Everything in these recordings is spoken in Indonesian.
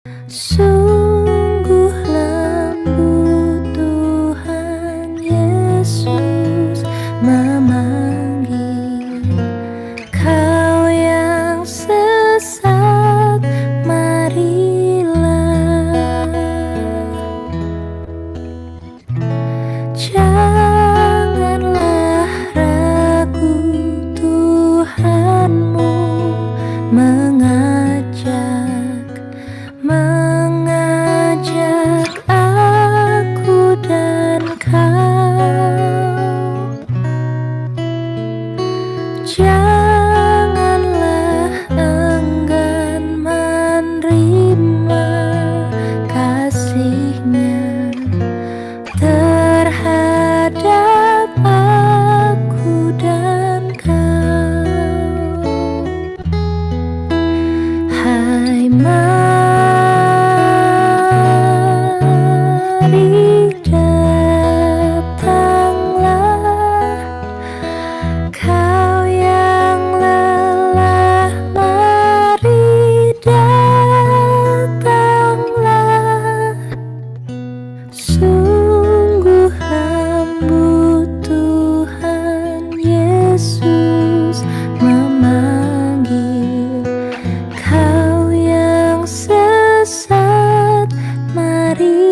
Sungguh lembut Tuhan Yesus memanggil kau yang sesat, marilah. Janganlah ragu, Tuhanmu mengajak aku dan kau. Janganlah enggan menerima kasih-Nya terhadap aku dan kau. Hai, mari datanglah, kau yang lelah, mari datanglah. Sungguh lembut Tuhan Yesus memanggil kau yang sesat, marilah.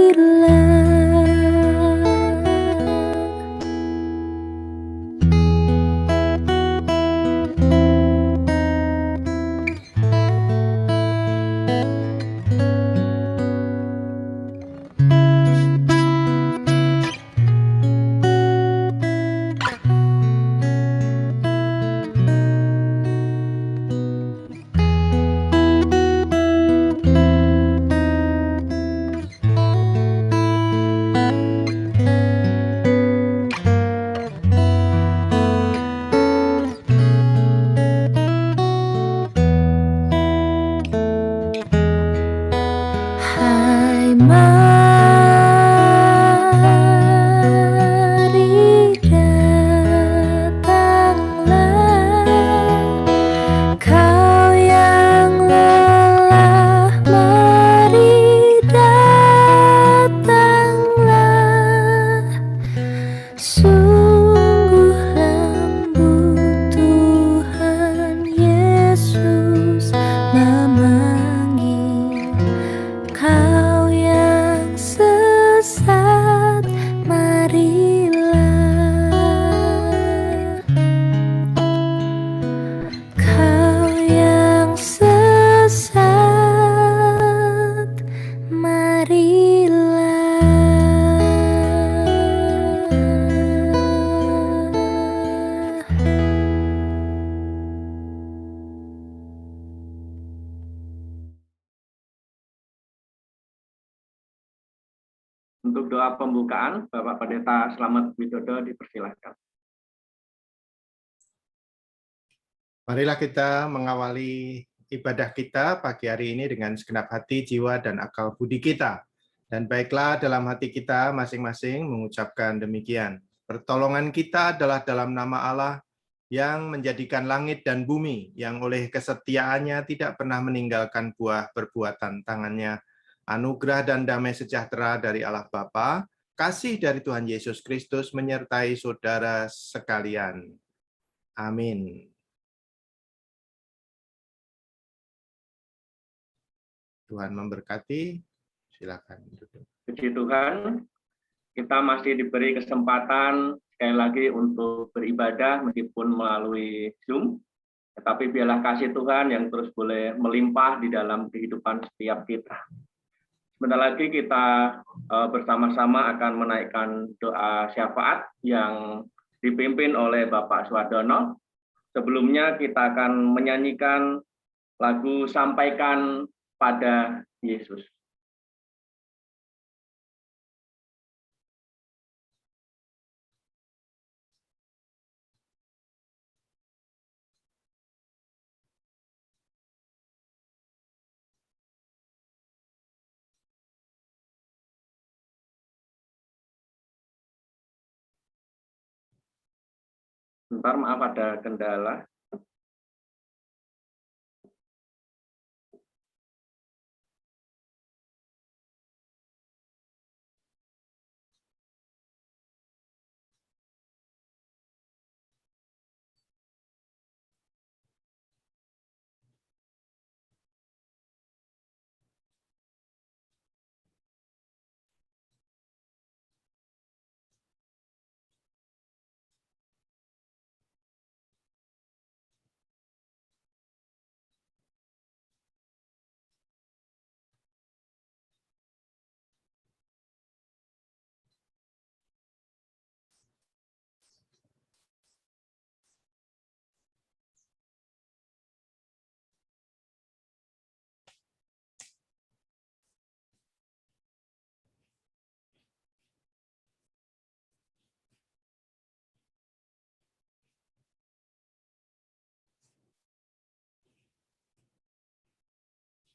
Hai, mari datanglah, kau yang lelah, mari datanglah. Sungguh lembut Tuhan Yesus memanggil kau yang sesat, marilah. Kau yang sesat, marilah. Untuk doa pembukaan, Bapak Pendeta Slamet Widodo dipersilahkan. Marilah kita mengawali ibadah kita pagi hari ini dengan segenap hati, jiwa, dan akal budi kita. Dan baiklah dalam hati kita masing-masing mengucapkan demikian. Pertolongan kita adalah dalam nama Allah yang menjadikan langit dan bumi, yang oleh kesetiaannya tidak pernah meninggalkan buah perbuatan tangannya. Anugerah dan damai sejahtera dari Allah Bapa, kasih dari Tuhan Yesus Kristus menyertai saudara sekalian. Amin. Tuhan memberkati. Silakan duduk. Puji Tuhan, kita masih diberi kesempatan sekali lagi untuk beribadah meskipun melalui Zoom. Tetapi biarlah kasih Tuhan yang terus boleh melimpah di dalam kehidupan setiap kita. Sebentar lagi kita bersama-sama akan menaikkan doa syafaat yang dipimpin oleh Bapak Swardono. Sebelumnya kita akan menyanyikan lagu Sampaikan pada Yesus. Bentar, maaf ada kendala.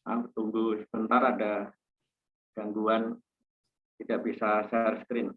Tunggu sebentar, ada gangguan, tidak bisa share screen.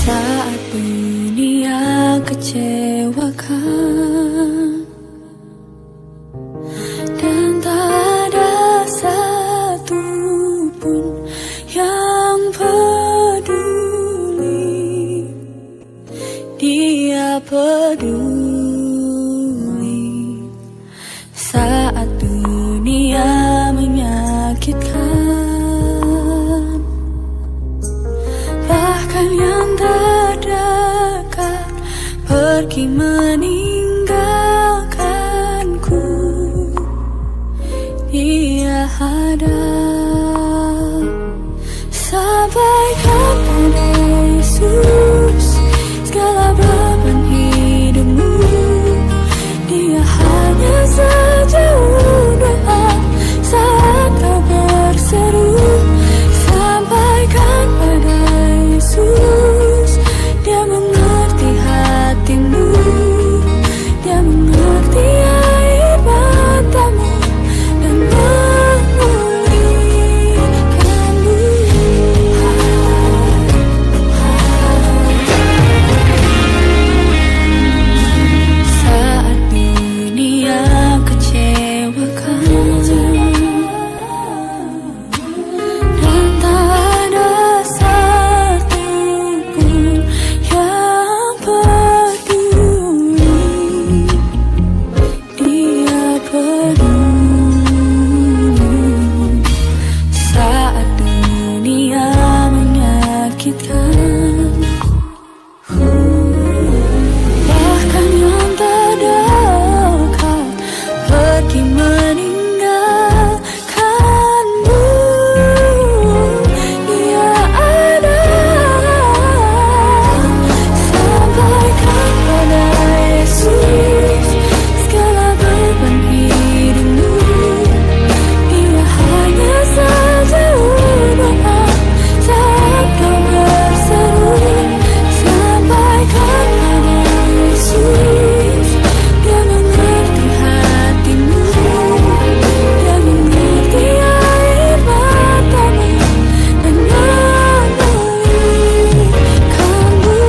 Saat dunia kecewakan dan tak ada satu pun yang peduli, Dia peduli. Saat dunia menyakitkan, bahkan yang terdekat pergi meninggalkanku, Dia ada. Sampaikan pada Yesus segala beban hidupmu, Dia hanya sejauh doa saat kau berseru. Sampaikan pada Yesus, Dia mengerti hatimu, Dia mengerti air matamu dan memulihkanmu. Saat dunia kecewakan dan tak ada satu pun yang peduli, Dia peduli. Saat dunia menyakitkan, bahkan yang terdekat pergi meninggalkanmu, Dia ada. Sampaikan pada Yesus segala beban hidupmu, Dia hanya sejauh doa saat kau berseru. Sampaikan pada Yesus, Dia mengerti hatimu, Dia mengerti air matamu dan memulihkanmu.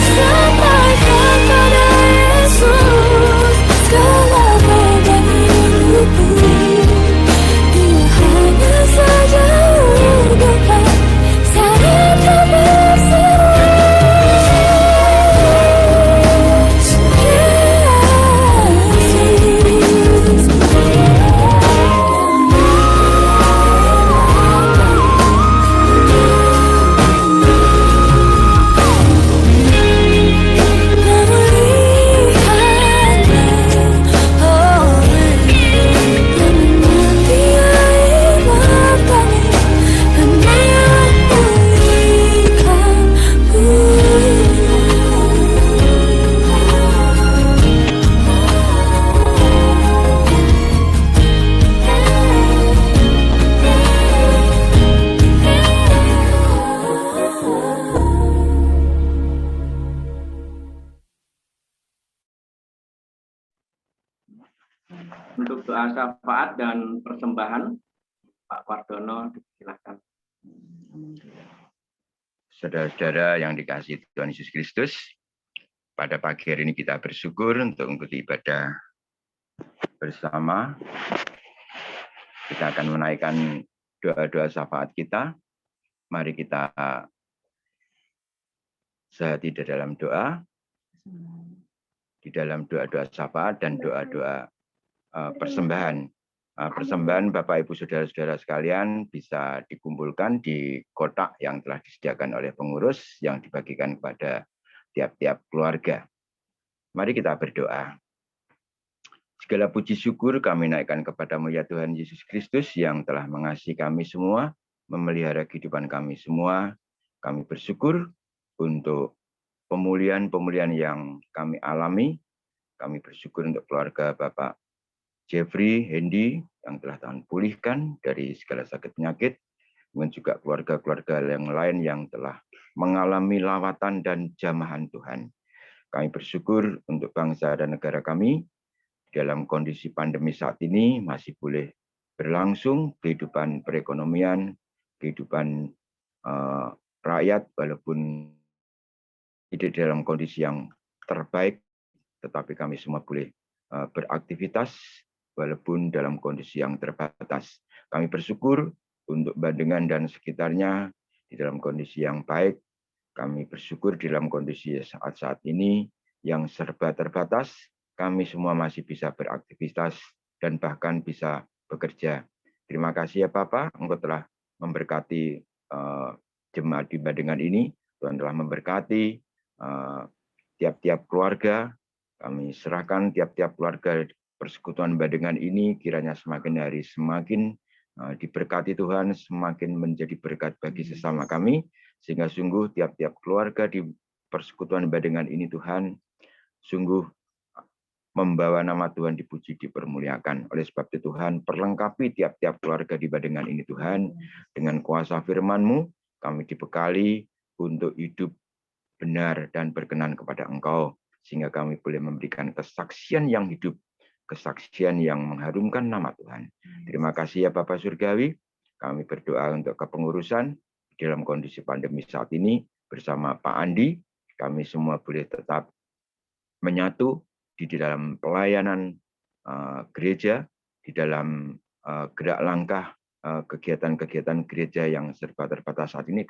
Sampaikan pada Yesus segala beban hidupmu, Dia hanya sejauh doa saat kau berseru. Untuk doa syafaat dan persembahan, Pak Wardono, silakan. Saudara-saudara yang dikasihi Tuhan Yesus Kristus, pada pagi hari ini kita bersyukur untuk mengikuti ibadah bersama Kita akan menaikkan doa-doa syafaat kita. Mari kita sehati di dalam doa, di dalam doa-doa syafaat dan doa-doa persembahan. Persembahan Bapak Ibu Saudara-saudara sekalian bisa dikumpulkan di kotak yang telah disediakan oleh pengurus yang dibagikan kepada tiap-tiap keluarga. Mari kita berdoa. Segala puji syukur kami naikkan kepadamu ya Tuhan Yesus Kristus yang telah mengasihi kami semua, memelihara kehidupan kami semua. Kami bersyukur untuk pemulihan-pemulihan yang kami alami. Kami bersyukur untuk keluarga Bapak Jeffrey, Hendy yang telah Tuhan pulihkan dari segala sakit penyakit, dan juga keluarga-keluarga yang lain yang telah mengalami lawatan dan jamahan Tuhan. Kami bersyukur untuk bangsa dan negara kami dalam kondisi pandemi saat ini masih boleh berlangsung kehidupan perekonomian, kehidupan rakyat walaupun tidak dalam kondisi yang terbaik, tetapi kami semua boleh beraktivitas walaupun dalam kondisi yang terbatas. Kami bersyukur untuk Bandengan dan sekitarnya di dalam kondisi yang baik. Kami bersyukur di dalam kondisi saat-saat ini yang serba terbatas, kami semua masih bisa beraktivitas dan bahkan bisa bekerja. Terima kasih ya Bapak, Engkau telah memberkati jemaat di Bandengan ini. Tuhan telah memberkati tiap-tiap keluarga. Kami serahkan tiap-tiap keluarga persekutuan Bandengan ini kiranya semakin hari semakin diberkati Tuhan, semakin menjadi berkat bagi sesama kami, sehingga sungguh tiap-tiap keluarga di persekutuan Bandengan ini Tuhan, sungguh membawa nama Tuhan dipuji, dipermuliakan. Oleh sebab itu Tuhan, perlengkapi tiap-tiap keluarga di Bandengan ini Tuhan, dengan kuasa firman-Mu, kami dibekali untuk hidup benar dan berkenan kepada Engkau, sehingga kami boleh memberikan kesaksian yang hidup, kesaksian yang mengharumkan nama Tuhan. Terima kasih ya Bapak Surgawi. Kami berdoa untuk kepengurusan dalam kondisi pandemi saat ini bersama Pak Andi. Kami semua boleh tetap menyatu di dalam pelayanan gereja, di dalam gerak langkah kegiatan-kegiatan gereja yang serba terbatas saat ini,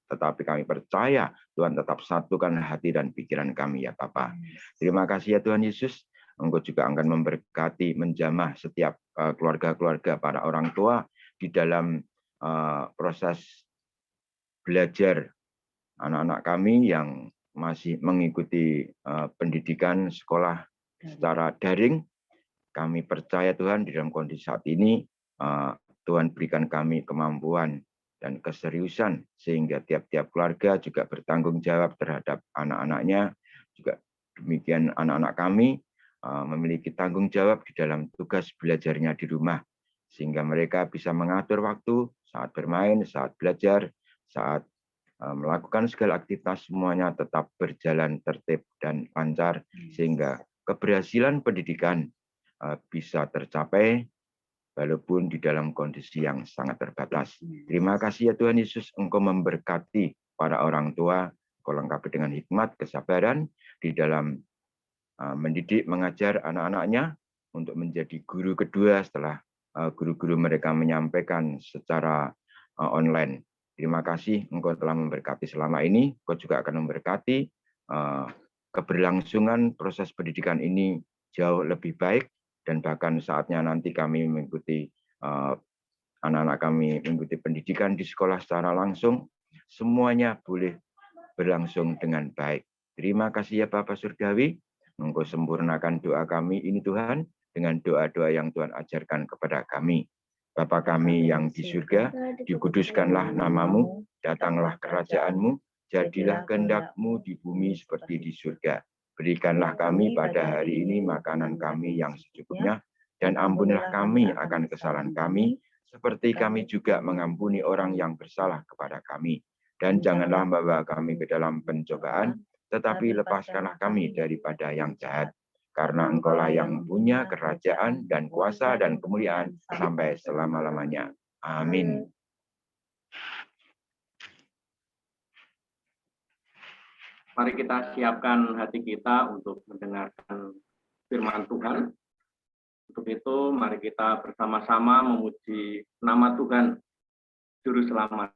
tetapi kami percaya Tuhan tetap satukan hati dan pikiran kami ya Bapak. Terima kasih ya Tuhan Yesus. Engkau juga akan memberkati, menjamah setiap keluarga-keluarga para orang tua di dalam proses belajar anak-anak kami yang masih mengikuti pendidikan sekolah secara daring. Kami percaya Tuhan di dalam kondisi saat ini Tuhan berikan kami kemampuan dan keseriusan sehingga tiap-tiap keluarga juga bertanggung jawab terhadap anak-anaknya. Juga demikian anak-anak kami memiliki tanggung jawab di dalam tugas belajarnya di rumah, sehingga mereka bisa mengatur waktu saat bermain, saat belajar, saat melakukan segala aktivitas, semuanya tetap berjalan tertib dan lancar, sehingga keberhasilan pendidikan bisa tercapai walaupun di dalam kondisi yang sangat terbatas. Terima kasih ya Tuhan Yesus, Engkau memberkati para orang tua, Engkau lengkapi dengan hikmat, kesabaran di dalam mendidik, mengajar anak-anaknya untuk menjadi guru kedua setelah guru-guru mereka menyampaikan secara online. Terima kasih Engkau telah memberkati selama ini. Engkau juga akan memberkati keberlangsungan proses pendidikan ini jauh lebih baik, dan bahkan saatnya nanti kami mengikuti anak-anak kami mengikuti pendidikan di sekolah secara langsung, semuanya boleh berlangsung dengan baik. Terima kasih ya Bapak Surgawi. Engkau sempurnakan doa kami ini Tuhan dengan doa-doa yang Tuhan ajarkan kepada kami. Bapa kami yang di surga, dikuduskanlah namamu, datanglah kerajaan-Mu, jadilah kehendak-Mu di bumi seperti di surga. Berikanlah kami pada hari ini makanan kami yang secukupnya, dan ampunilah kami akan kesalahan kami, seperti kami juga mengampuni orang yang bersalah kepada kami. Dan janganlah membawa kami ke dalam pencobaan, tetapi lepaskanlah kami daripada yang jahat. Karena Engkaulah yang punya kerajaan dan kuasa dan kemuliaan sampai selama-lamanya. Amin. Mari kita siapkan hati kita untuk mendengarkan firman Tuhan. Untuk itu, mari kita bersama-sama memuji nama Tuhan, Juru Selamat.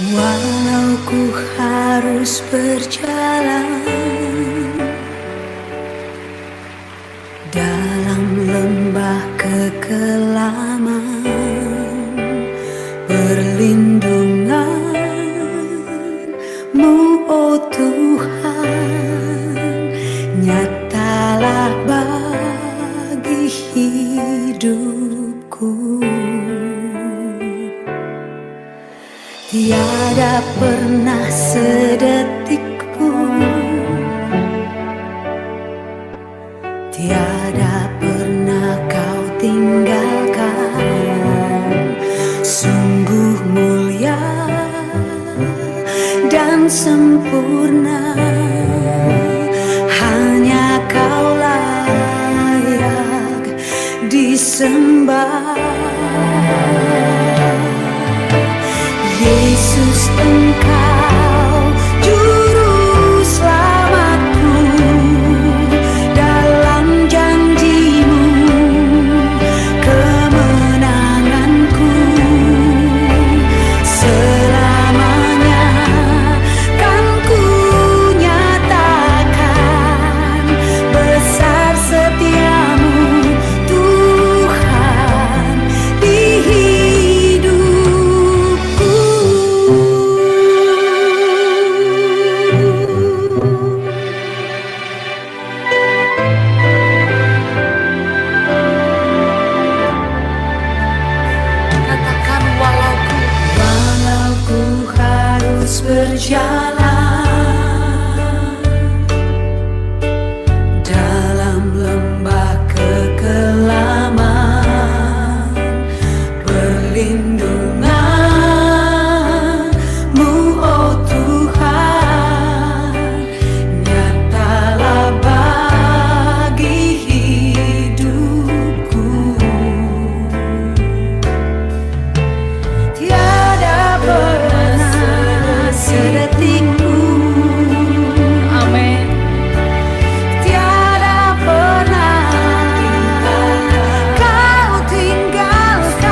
Walau ku harus berjalan dalam lembah kekelaman, perlindungan-Mu, oh Tuhan, nyatalah bagi hidupku. Tiada pernah sedetik pun, tiada pernah Kau tinggalkan. Sungguh mulia dan sempurna, hanya Kau layak disembah. Yesus, Engkau Juru Selamatku, dalam janji-Mu kemenanganku. Selamanya kan ku nyatakan besar setia-Mu, Tuhan, di hidupku. Katakan, walau ku harus berjalan dalam lembah kekelaman, perlindungan-Mu, oh Tuhan, nyatalah bagi hidupku. Tiada pernah sedetik pun, amin, tiada pernah Kau tinggalkan.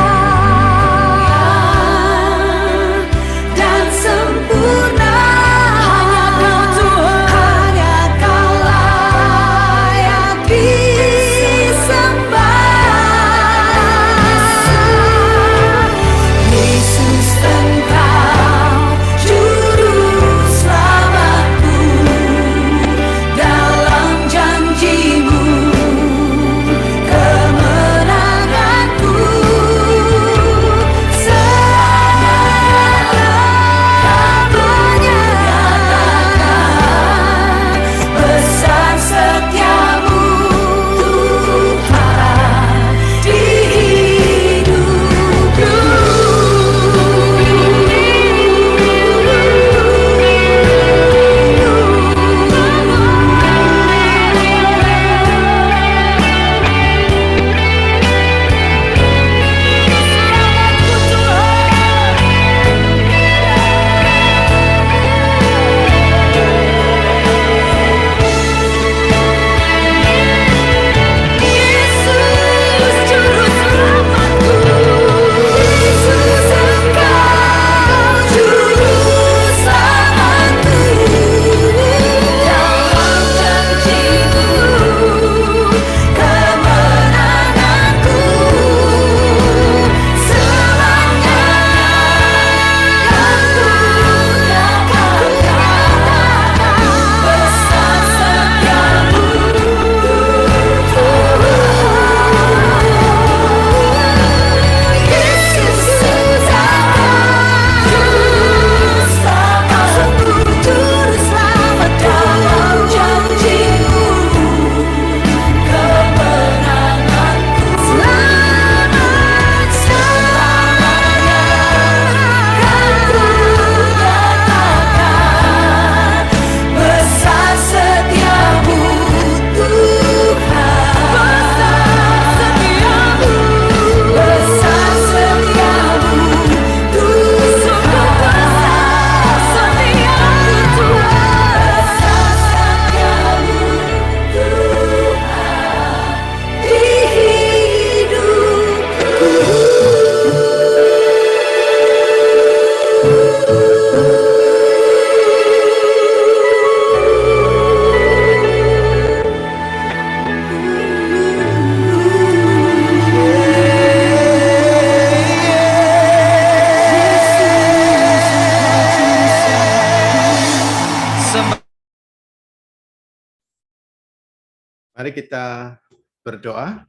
Mari kita berdoa.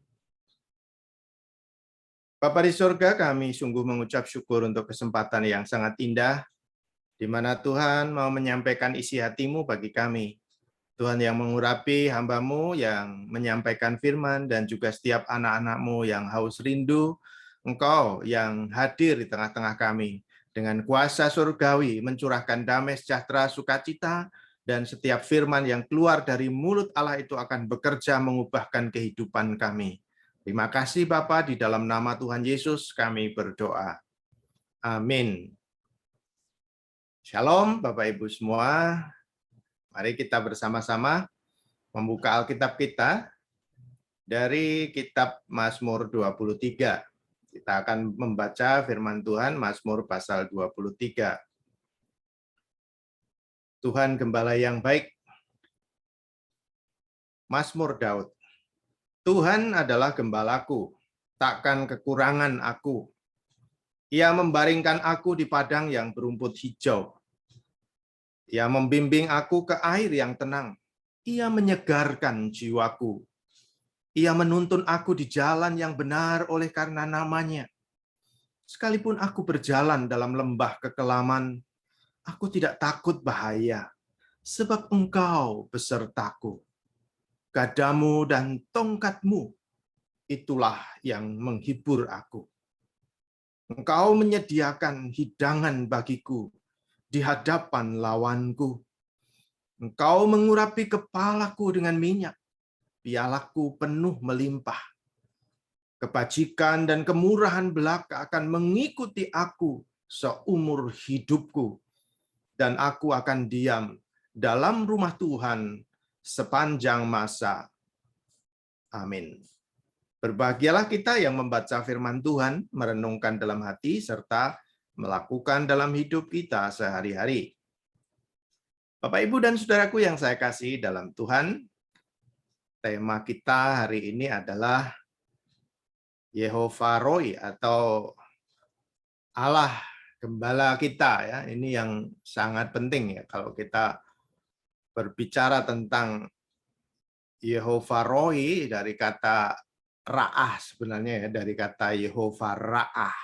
Bapa di surga, kami sungguh mengucap syukur untuk kesempatan yang sangat indah, di mana Tuhan mau menyampaikan isi hati-Mu bagi kami. Tuhan yang mengurapi hamba-Mu yang menyampaikan firman, dan juga setiap anak-anak-Mu yang haus rindu, Engkau yang hadir di tengah-tengah kami, dengan kuasa surgawi mencurahkan damai sejahtera sukacita, dan setiap firman yang keluar dari mulut Allah itu akan bekerja mengubahkan kehidupan kami. Terima kasih Bapa, di dalam nama Tuhan Yesus kami berdoa. Amin. Shalom Bapak Ibu semua. Mari kita bersama-sama membuka Alkitab kita dari kitab Mazmur 23. Kita akan membaca firman Tuhan Mazmur pasal 23. Tuhan Gembala yang baik. Mazmur Daud. Tuhan adalah gembalaku, takkan kekurangan aku. Ia membaringkan aku di padang yang berumput hijau. Ia membimbing aku ke air yang tenang. Ia menyegarkan jiwaku. Ia menuntun aku di jalan yang benar oleh karena namanya. Sekalipun aku berjalan dalam lembah kekelaman, aku tidak takut bahaya, sebab Engkau besertaku. Gadamu dan tongkatmu, itulah yang menghibur aku. Engkau menyediakan hidangan bagiku di hadapan lawanku. Engkau mengurapi kepalaku dengan minyak, pialaku penuh melimpah. Kebajikan dan kemurahan belaka akan mengikuti aku seumur hidupku, dan aku akan diam dalam rumah Tuhan sepanjang masa. Amin. Berbahagialah kita yang membaca firman Tuhan, merenungkan dalam hati, serta melakukan dalam hidup kita sehari-hari. Bapak, Ibu, dan Saudaraku yang saya kasih dalam Tuhan, tema kita hari ini adalah Yehovah Roi atau Allah Gembala kita, ya. Ini yang sangat penting ya kalau kita berbicara tentang Yehovah Roi, dari kata Ra'ah sebenarnya ya, dari kata Yehovah Ra'ah.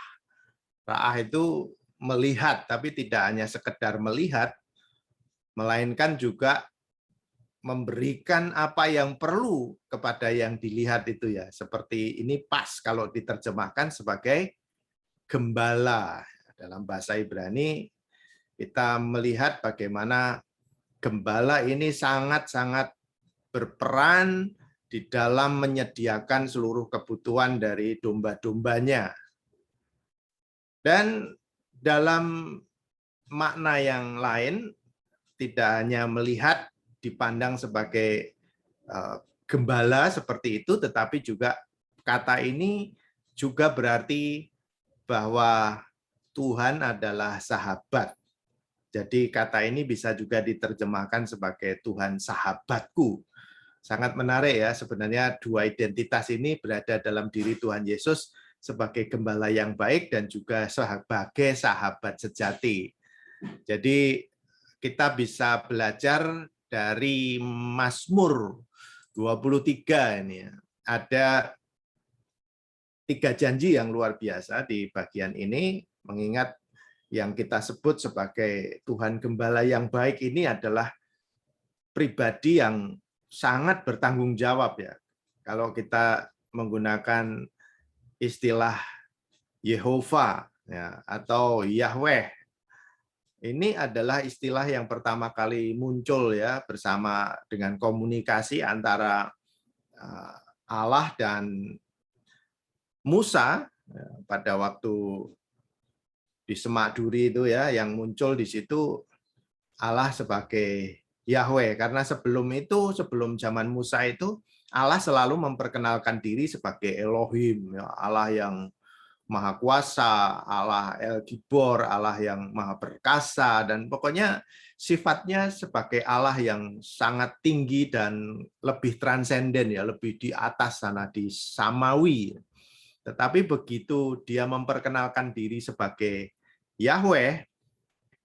Ra'ah itu melihat, tapi tidak hanya sekedar melihat, melainkan juga memberikan apa yang perlu kepada yang dilihat itu ya. Seperti ini pas kalau diterjemahkan sebagai gembala. Dalam bahasa Ibrani kita melihat bagaimana gembala ini sangat-sangat berperan di dalam menyediakan seluruh kebutuhan dari domba-dombanya. Dan dalam makna yang lain, tidak hanya melihat dipandang sebagai gembala seperti itu, tetapi juga kata ini juga berarti bahwa Tuhan adalah sahabat. Jadi kata ini bisa juga diterjemahkan sebagai Tuhan sahabatku. Sangat menarik ya, sebenarnya dua identitas ini berada dalam diri Tuhan Yesus sebagai gembala yang baik dan juga sebagai sahabat sejati. Jadi kita bisa belajar dari Mazmur 23 ini ya. Ada 3 janji yang luar biasa di bagian ini, mengingat yang kita sebut sebagai Tuhan Gembala yang baik ini adalah pribadi yang sangat bertanggung jawab ya. Kalau kita menggunakan istilah Yehovah ya, atau Yahweh, ini adalah istilah yang pertama kali muncul ya bersama dengan komunikasi antara Allah dan Musa ya, pada waktu di Semak Duri itu ya, yang muncul di situ Allah sebagai Yahweh, karena sebelum itu, sebelum zaman Musa itu, Allah selalu memperkenalkan diri sebagai Elohim, ya, Allah yang Maha Kuasa, Allah El Gibor, Allah yang Maha Perkasa, dan pokoknya sifatnya sebagai Allah yang sangat tinggi dan lebih transenden ya, lebih di atas sana, di samawi. Tetapi begitu dia memperkenalkan diri sebagai Yahweh,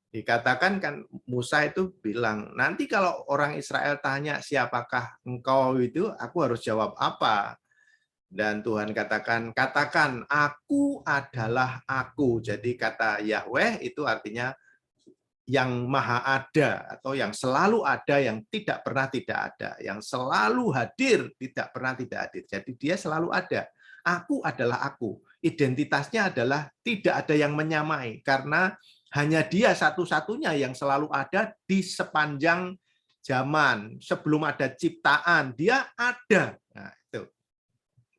Dikatakan kan Musa itu bilang, nanti kalau orang Israel tanya siapakah engkau itu, aku harus jawab apa? Dan Tuhan katakan, katakan aku adalah aku. Jadi kata Yahweh itu artinya yang maha ada atau yang selalu ada, yang tidak pernah tidak ada, yang selalu hadir, tidak pernah tidak hadir. Jadi dia selalu ada. Aku adalah aku. Identitasnya adalah tidak ada yang menyamai karena hanya dia satu-satunya yang selalu ada di sepanjang zaman. Sebelum ada ciptaan, dia ada. Nah, itu.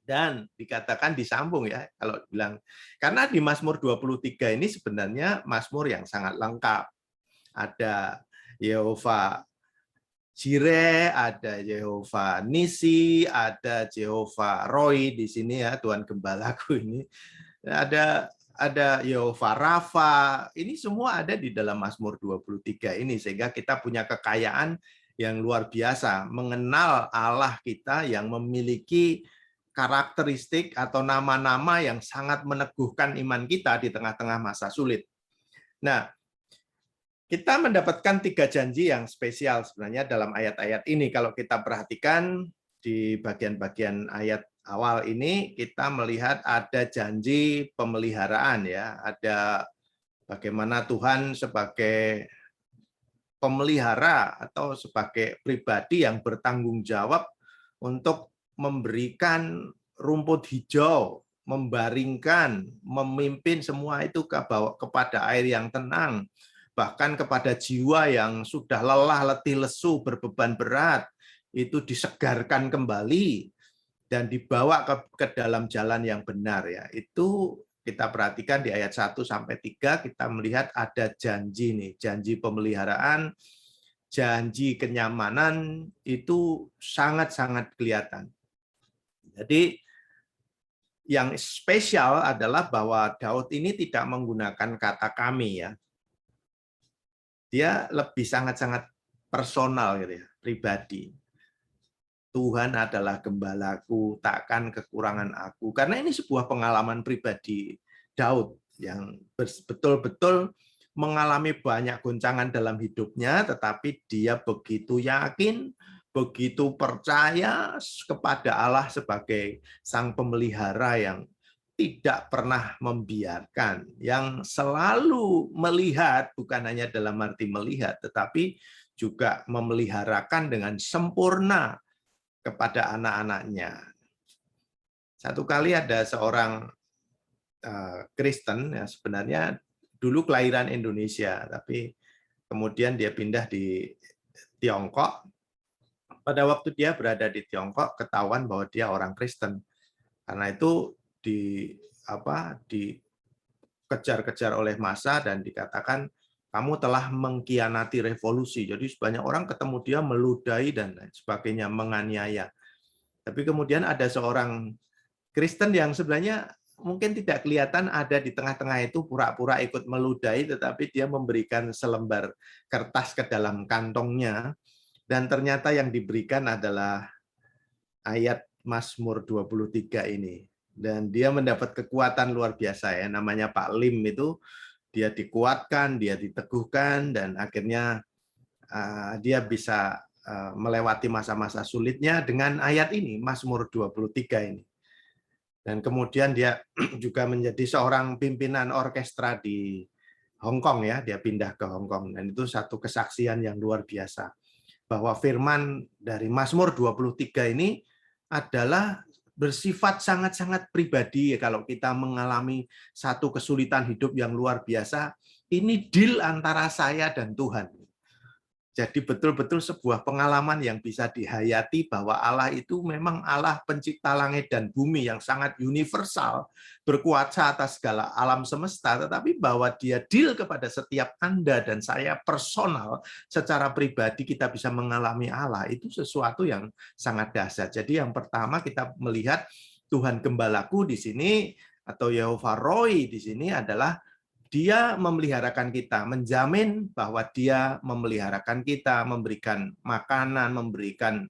Dan dikatakan disambung ya, kalau bilang. Karena di Mazmur 23 ini sebenarnya Mazmur yang sangat lengkap. Ada Yehova Jireh, ada Yehova Nisi, ada Yehova Roy di sini ya, Tuhan Gembalaku ini. Ada Yehova Rafa, ini semua ada di dalam Mazmur 23 ini, sehingga kita punya kekayaan yang luar biasa, mengenal Allah kita yang memiliki karakteristik atau nama-nama yang sangat meneguhkan iman kita di tengah-tengah masa sulit. Nah, kita mendapatkan 3 janji yang spesial sebenarnya dalam ayat-ayat ini. Kalau kita perhatikan di bagian-bagian ayat awal ini, kita melihat ada janji pemeliharaan ya, ada bagaimana Tuhan sebagai pemelihara atau sebagai pribadi yang bertanggung jawab untuk memberikan rumput hijau, membaringkan, memimpin semua itu kepada air yang tenang, bahkan kepada jiwa yang sudah lelah, letih, lesu, berbeban berat, itu disegarkan kembali dan dibawa ke dalam jalan yang benar ya. Itu kita perhatikan di ayat 1-3 kita melihat ada janji nih, janji pemeliharaan, janji kenyamanan itu sangat-sangat kelihatan. Jadi yang spesial adalah bahwa Daud ini tidak menggunakan kata kami ya. Dia lebih sangat-sangat personal gitu ya, pribadi. Tuhan adalah gembalaku, takkan kekurangan aku. Karena ini sebuah pengalaman pribadi Daud yang betul-betul mengalami banyak goncangan dalam hidupnya, tetapi dia begitu yakin, begitu percaya kepada Allah sebagai Sang Pemelihara yang tidak pernah membiarkan, yang selalu melihat, bukan hanya dalam arti melihat, tetapi juga memeliharakan dengan sempurna kepada anak-anaknya. Satu kali ada seorang Kristen, ya sebenarnya dulu kelahiran Indonesia, tapi kemudian dia pindah di Tiongkok. Pada waktu dia berada di Tiongkok, ketahuan bahwa dia orang Kristen. Karena itu dikejar-kejar oleh massa dan dikatakan kamu telah mengkhianati revolusi. Jadi banyak orang ketemu dia meludahi dan lain sebagainya, menganiaya. Tapi kemudian ada seorang Kristen yang sebenarnya mungkin tidak kelihatan ada di tengah-tengah itu, pura-pura ikut meludahi, tetapi dia memberikan selembar kertas ke dalam kantongnya, dan ternyata yang diberikan adalah ayat Mazmur 23 ini. Dan dia mendapat kekuatan luar biasa ya, namanya Pak Lim itu, dia dikuatkan, dia diteguhkan, dan akhirnya dia bisa melewati masa-masa sulitnya dengan ayat ini, Mazmur 23 ini. Dan kemudian dia juga menjadi seorang pimpinan orkestra di Hong Kong ya, dia pindah ke Hong Kong, dan itu satu kesaksian yang luar biasa bahwa firman dari Mazmur 23 ini adalah bersifat sangat-sangat pribadi. Kalau kita mengalami satu kesulitan hidup yang luar biasa, ini deal antara saya dan Tuhan. Jadi betul-betul sebuah pengalaman yang bisa dihayati bahwa Allah itu memang Allah pencipta langit dan bumi yang sangat universal, berkuasa atas segala alam semesta, tetapi bahwa dia deal kepada setiap Anda dan saya personal, secara pribadi kita bisa mengalami Allah, itu sesuatu yang sangat dahsyat. Jadi yang pertama kita melihat Tuhan Gembalaku di sini, atau Yehova Roy di sini adalah dia memeliharakan kita, menjamin bahwa dia memeliharakan kita, memberikan makanan, memberikan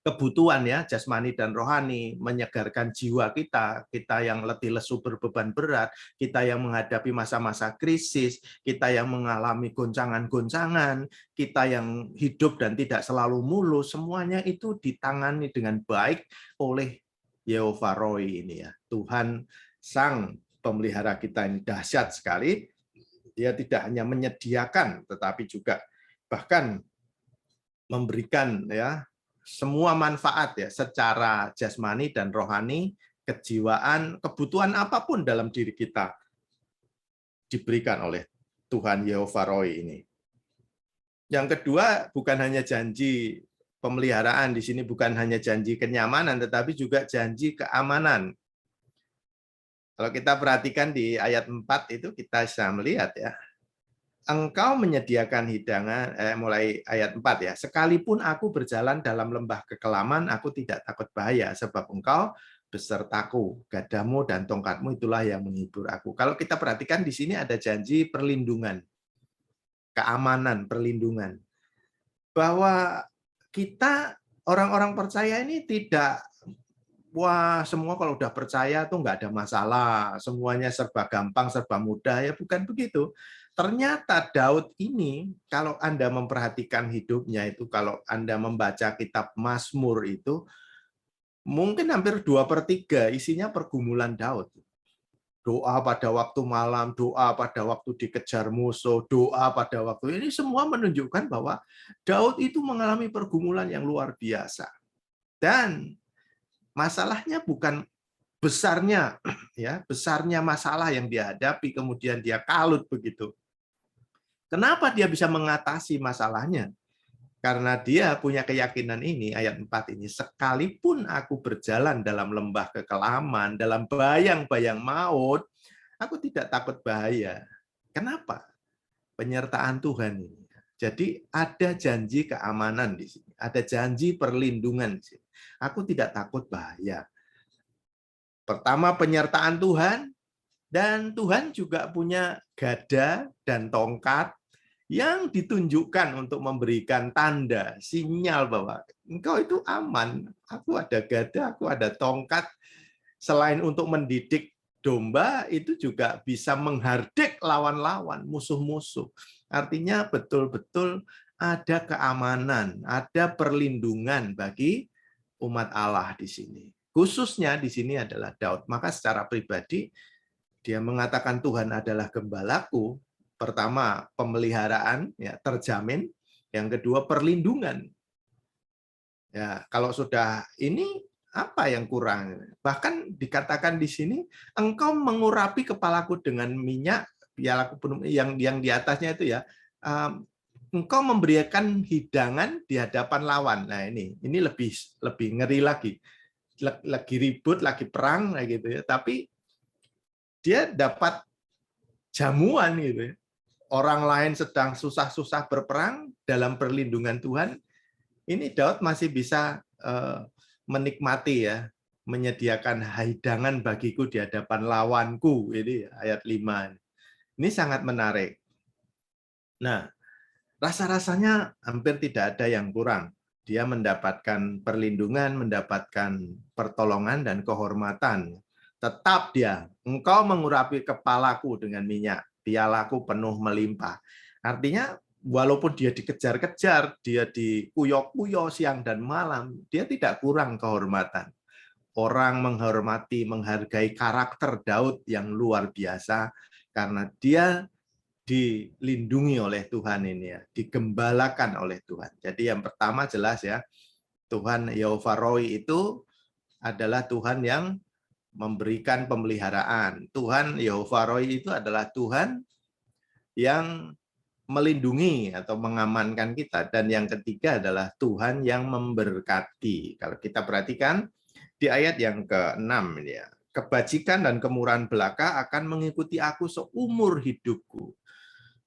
kebutuhan ya, jasmani dan rohani, menyegarkan jiwa kita, kita yang letih lesu berbeban berat, kita yang menghadapi masa-masa krisis, kita yang mengalami goncangan-goncangan, kita yang hidup dan tidak selalu mulus, semuanya itu ditangani dengan baik oleh Yehovah Rohi ini ya. Tuhan Sang Pemelihara kita ini dahsyat sekali. Dia tidak hanya menyediakan, tetapi juga bahkan memberikan ya semua manfaat ya secara jasmani dan rohani, kejiwaan, kebutuhan apapun dalam diri kita diberikan oleh Tuhan Yehovah Rohi ini. Yang kedua, bukan hanya janji pemeliharaan di sini, bukan hanya janji kenyamanan, tetapi juga janji keamanan. Kalau kita perhatikan di ayat 4 itu kita bisa melihat ya. Engkau menyediakan hidangan, mulai ayat 4 ya. Sekalipun aku berjalan dalam lembah kekelaman, aku tidak takut bahaya, sebab engkau besertaku, gadamu dan tongkatmu itulah yang menghibur aku. Kalau kita perhatikan di sini ada janji perlindungan, keamanan, perlindungan. Bahwa kita orang-orang percaya ini tidak, wah semua kalau udah percaya tuh nggak ada masalah, semuanya serba gampang, serba mudah, ya bukan begitu. Ternyata Daud ini, kalau Anda memperhatikan hidupnya itu, kalau Anda membaca kitab Mazmur itu, mungkin hampir 2/3 isinya pergumulan Daud. Doa pada waktu malam, doa pada waktu dikejar musuh, doa pada waktu ini semua menunjukkan bahwa Daud itu mengalami pergumulan yang luar biasa. Dan masalahnya bukan besarnya ya, besarnya masalah yang dia hadapi kemudian dia kalut begitu. Kenapa dia bisa mengatasi masalahnya? Karena dia punya keyakinan ini, ayat 4 ini, sekalipun aku berjalan dalam lembah kekelaman, dalam bayang-bayang maut, aku tidak takut bahaya. Kenapa? Penyertaan Tuhan ini. Jadi ada janji keamanan di sini, ada janji perlindungan di sini. Aku tidak takut bahaya. Pertama, penyertaan Tuhan, dan Tuhan juga punya gada dan tongkat yang ditunjukkan untuk memberikan tanda, sinyal bahwa engkau itu aman. Aku ada gada, aku ada tongkat. Selain untuk mendidik domba, itu juga bisa menghardik lawan-lawan, musuh-musuh. Artinya betul-betul ada keamanan, ada perlindungan bagi umat Allah di sini. Khususnya di sini adalah Daud. Maka secara pribadi, dia mengatakan Tuhan adalah gembalaku. Pertama, pemeliharaan ya terjamin, yang kedua perlindungan. Ya, kalau sudah ini apa yang kurang? Bahkan dikatakan di sini, engkau mengurapi kepalaku dengan minyak, pialaku penuh yang di atasnya itu ya. Engkau memberikan hidangan di hadapan lawan. Nah, ini lebih ngeri lagi. Lagi ribut, lagi perang gitu ya. Tapi dia dapat jamuan gitu ya. Orang lain sedang susah-susah berperang dalam perlindungan Tuhan, ini Daud masih bisa menikmati ya, menyediakan hidangan bagiku di hadapan lawanku. Ini ayat 5. Ini sangat menarik. Nah, rasa-rasanya hampir tidak ada yang kurang. Dia mendapatkan perlindungan, mendapatkan pertolongan dan kehormatan. Tetap dia, engkau mengurapi kepalaku dengan minyak, pialaku penuh melimpah. Artinya walaupun dia dikejar-kejar, dia dikuyok-kuyok siang dan malam, dia tidak kurang kehormatan. Orang menghormati, menghargai karakter Daud yang luar biasa karena dia dilindungi oleh Tuhan ini ya, digembalakan oleh Tuhan. Jadi yang pertama jelas ya, Tuhan Yehovah Rohi itu adalah Tuhan yang memberikan pemeliharaan. Tuhan Yehovah Rohi itu adalah Tuhan yang melindungi atau mengamankan kita. Dan yang ketiga adalah Tuhan yang memberkati. Kalau kita perhatikan di ayat yang ke-6 ini ya, kebajikan dan kemurahan belaka akan mengikuti aku seumur hidupku.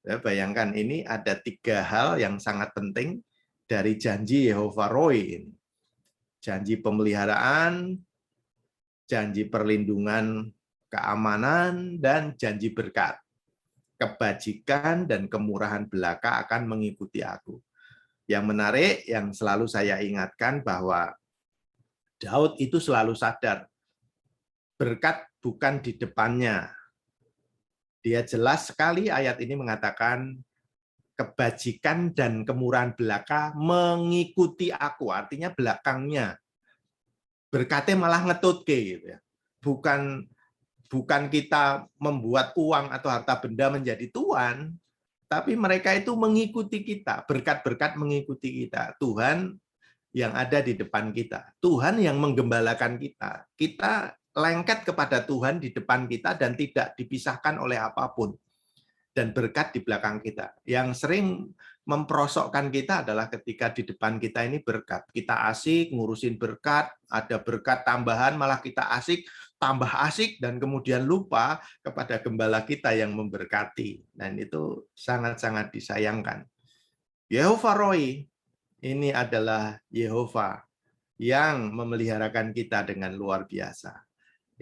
Ya, bayangkan ini ada 3 hal yang sangat penting dari janji Yehovah Rohi ini. Janji pemeliharaan, janji perlindungan, keamanan, dan janji berkat. Kebajikan dan kemurahan belaka akan mengikuti aku. Yang menarik, yang selalu saya ingatkan bahwa Daud itu selalu sadar, berkat bukan di depannya. Dia jelas sekali ayat ini mengatakan, kebajikan dan kemurahan belaka mengikuti aku, artinya belakangnya. Berkatnya malah ngetutke gitu ya. Bukan kita membuat uang atau harta benda menjadi tuan, tapi mereka itu mengikuti kita, berkat-berkat mengikuti kita. Tuhan yang ada di depan kita, Tuhan yang menggembalakan kita. Kita lengket kepada Tuhan di depan kita dan tidak dipisahkan oleh apapun. Dan berkat di belakang kita. Yang sering memperosokkan kita adalah ketika di depan kita ini berkat. Kita asik ngurusin berkat, ada berkat tambahan, malah kita asik, tambah asik, dan kemudian lupa kepada gembala kita yang memberkati. Dan itu sangat-sangat disayangkan. Yehova Roi, ini adalah Yehova yang memeliharakan kita dengan luar biasa.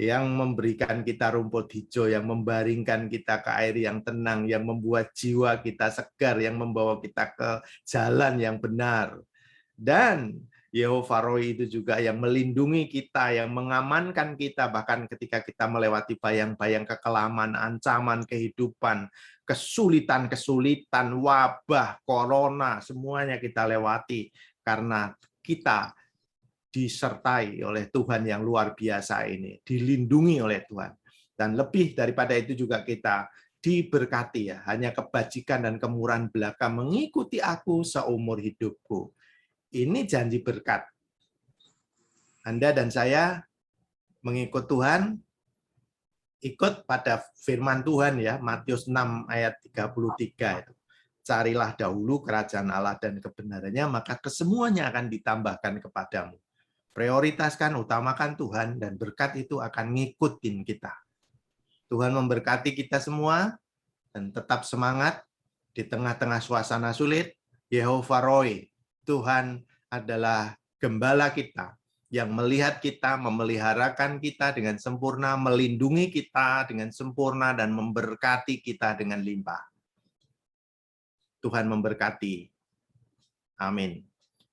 Yang memberikan kita rumput hijau, yang membaringkan kita ke air yang tenang, yang membuat jiwa kita segar, yang membawa kita ke jalan yang benar. Dan Yehova Roi itu juga yang melindungi kita, yang mengamankan kita, bahkan ketika kita melewati bayang-bayang kekelaman, ancaman kehidupan, kesulitan-kesulitan, wabah, corona, semuanya kita lewati karena kita disertai oleh Tuhan yang luar biasa ini, dilindungi oleh Tuhan. Dan lebih daripada itu juga kita diberkati ya, hanya kebajikan dan kemurahan belaka mengikuti aku seumur hidupku. Ini janji berkat. Anda dan saya mengikut Tuhan, ikut pada firman Tuhan ya, Matius 6 ayat 33 itu. Carilah dahulu kerajaan Allah dan kebenarannya, maka kesemuanya akan ditambahkan kepadamu. Prioritaskan, utamakan Tuhan, dan berkat itu akan ngikutin kita. Tuhan memberkati kita semua, dan tetap semangat di tengah-tengah suasana sulit. Yehova Roi, Tuhan adalah gembala kita, yang melihat kita, memeliharakan kita dengan sempurna, melindungi kita dengan sempurna, dan memberkati kita dengan limpah. Tuhan memberkati. Amin.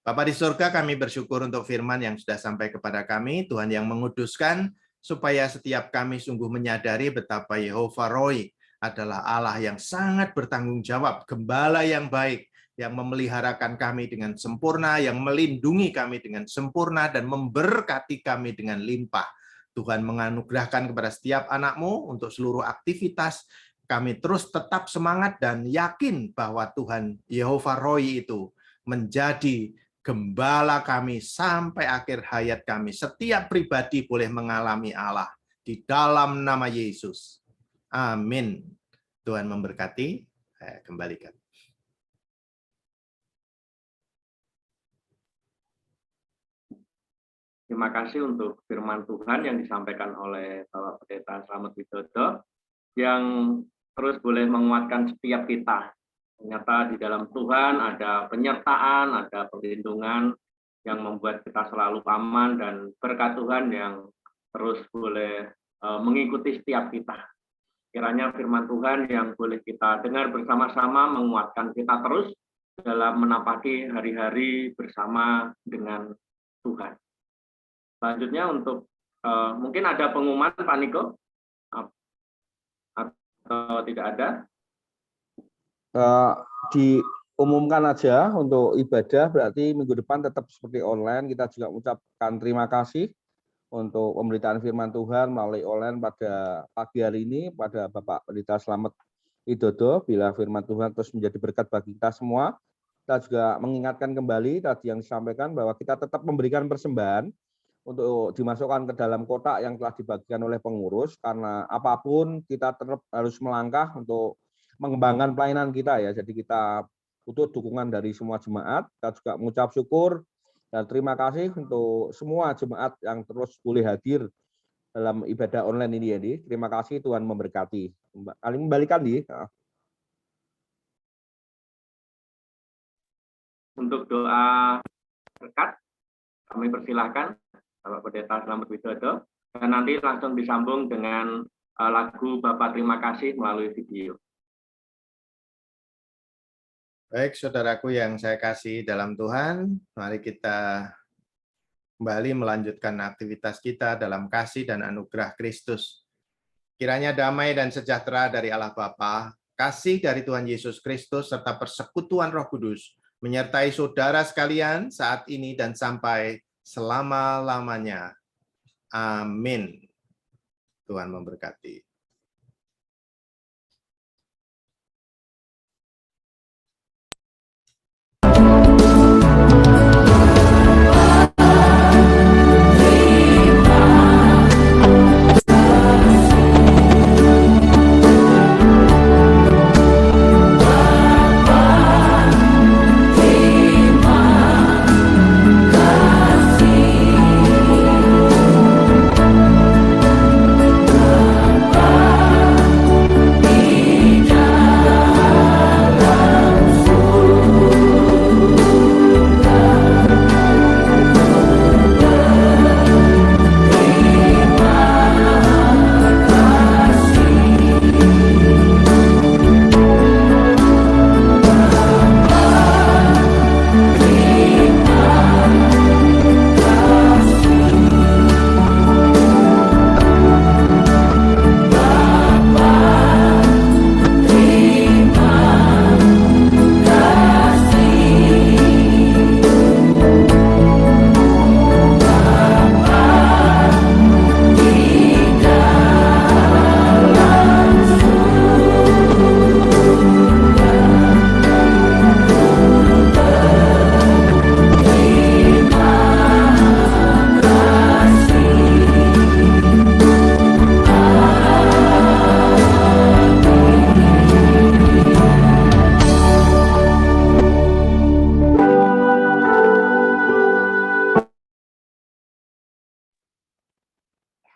Bapa di surga, kami bersyukur untuk firman yang sudah sampai kepada kami, Tuhan yang menguduskan, supaya setiap kami sungguh menyadari betapa Yehova Roi adalah Allah yang sangat bertanggung jawab, gembala yang baik, yang memeliharakan kami dengan sempurna, yang melindungi kami dengan sempurna, dan memberkati kami dengan limpah. Tuhan menganugerahkan kepada setiap anak-Mu untuk seluruh aktivitas. Kami terus tetap semangat dan yakin bahwa Tuhan Yehova Roi itu menjadi gembala kami sampai akhir hayat kami. Setiap pribadi boleh mengalami Allah di dalam nama Yesus. Amin. Tuhan memberkati. Saya kembalikan. Terima kasih untuk firman Tuhan yang disampaikan oleh Bapak Pendeta Slamet Widodo, yang terus boleh menguatkan setiap kita. Ternyata di dalam Tuhan ada penyertaan, ada perlindungan yang membuat kita selalu aman, dan berkat Tuhan yang terus boleh mengikuti setiap kita. Kiranya firman Tuhan yang boleh kita dengar bersama-sama menguatkan kita terus dalam menapaki hari-hari bersama dengan Tuhan. Selanjutnya untuk mungkin ada pengumuman, Pak Niko, atau tidak ada? Diumumkan aja untuk ibadah, berarti minggu depan tetap seperti online. Kita juga mengucapkan terima kasih untuk pemberitaan firman Tuhan melalui online pada pagi hari ini, pada Bapak Pendeta Slamet Widodo. Bila firman Tuhan terus menjadi berkat bagi kita semua, kita juga mengingatkan kembali tadi yang disampaikan bahwa kita tetap memberikan persembahan untuk dimasukkan ke dalam kotak yang telah dibagikan oleh pengurus, karena apapun kita tetap harus melangkah untuk mengembangkan pelayanan kita ya. Jadi kita butuh dukungan dari semua jemaat. Kita juga mengucap syukur dan terima kasih untuk semua jemaat yang terus boleh hadir dalam ibadah online ini ya. Terima kasih, Tuhan memberkati. Kali kembalikan di. Untuk doa berkat, kami persilahkan Bapak Pendeta Slamet Widodo, dan nanti langsung disambung dengan lagu Bapak Terima Kasih melalui video. Baik, saudaraku yang saya kasih dalam Tuhan, mari kita kembali melanjutkan aktivitas kita dalam kasih dan anugerah Kristus. Kiranya damai dan sejahtera dari Allah Bapa, kasih dari Tuhan Yesus Kristus, serta persekutuan Roh Kudus menyertai saudara sekalian saat ini dan sampai selama-lamanya. Amin. Tuhan memberkati.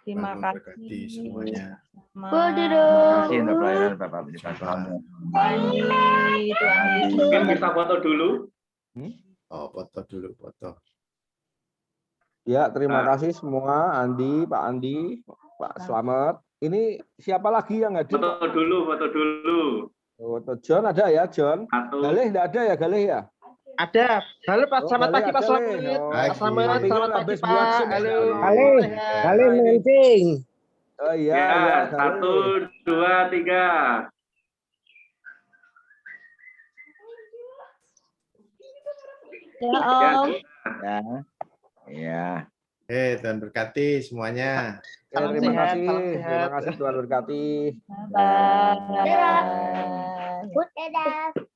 Terima Tuhan memberkati kasih semuanya. Terima kasih untuk pelayanan Bapak Pendeta kamu. Tuhan Yesus. Mungkin kita foto dulu. Oh, foto dulu, foto. Ya, terima kasih semua, Andi, Pak Andi, Pak Slamet. Ini siapa lagi yang hadir? Foto dulu, foto dulu. Foto John ada ya, John? Satu. Galih enggak ada ya, Galih ya? Ada. Halo Pak, selamat Galih pagi Pak ada, Slamet. Lih. Oh, Pak Slamet, pagi. selamat pagi Habis Pak. buat Zoom. Halo. Galih, Sehat. Galih meeting. Oh iya, Ya, iya, satu, Galih. dua, tiga. Ya Ya, Om. Ya. Ya. Tuhan berkati semuanya. Ya, Salam terima sehat, kasih. salam Terima sehat. kasih, Tuhan berkati. Bye. Dadah.